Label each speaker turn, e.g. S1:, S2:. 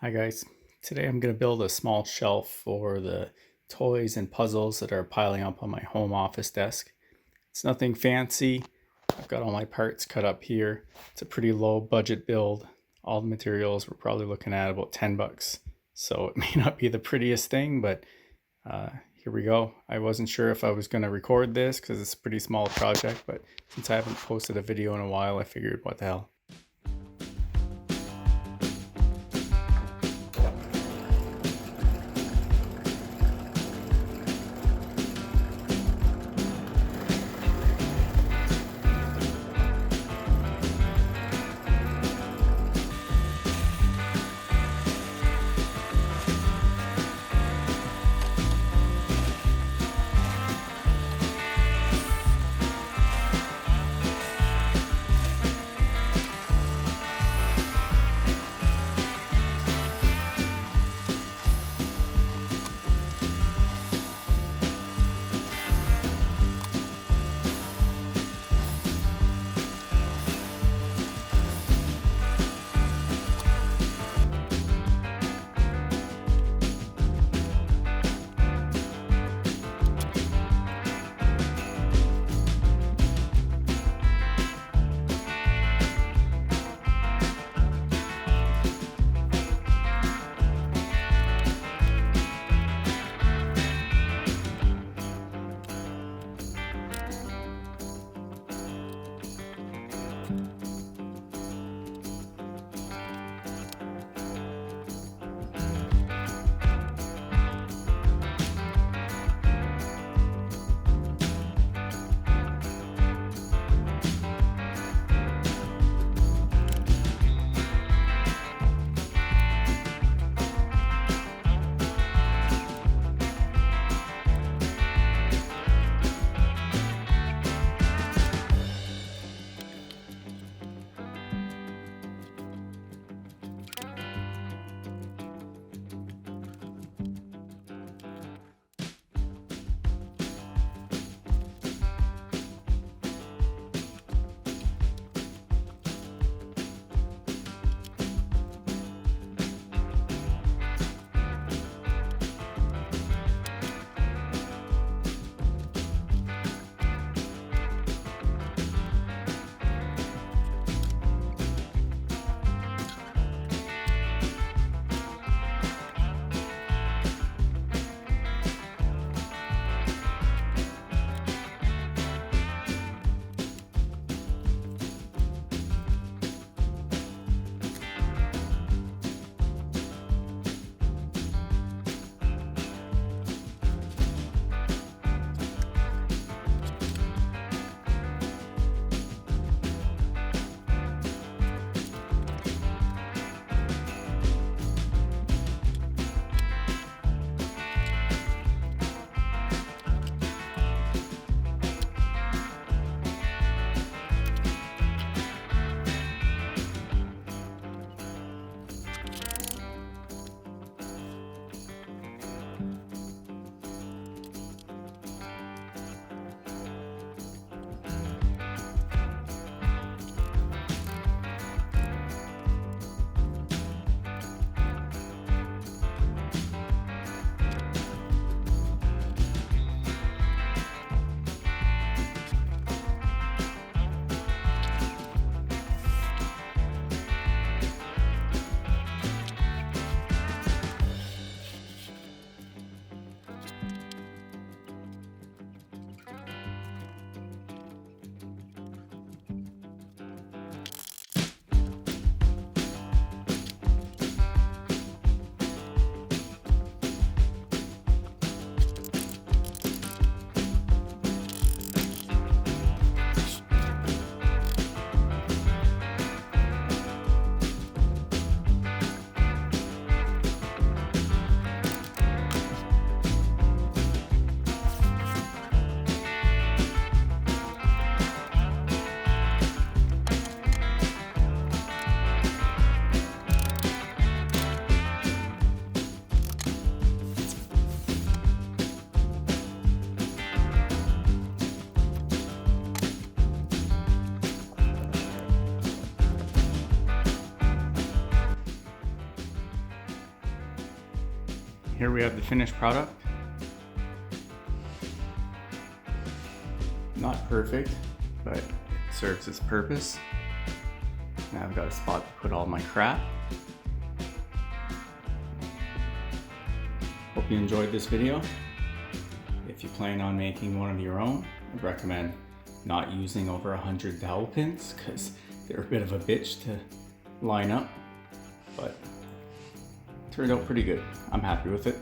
S1: Hi guys, today I'm going to build a small shelf for the toys and puzzles that are piling up on my home office desk. It's nothing fancy. I've got all my parts cut up here. It's a pretty low budget build. All the materials we're probably looking at about 10 bucks. So it may not be the prettiest thing, but here we go. I wasn't sure if I was going to record this because it's a pretty small project, but since I haven't posted a video in a while, I figured what the hell. here we have the finished product. Not perfect, but it serves its purpose. Now I've got a spot to put all my crap. Hope you enjoyed this video. If you plan on making one of your own, I'd recommend not using over 100 dowel pins because they're a bit of a bitch to line up, but it turned out pretty good. I'm happy with it.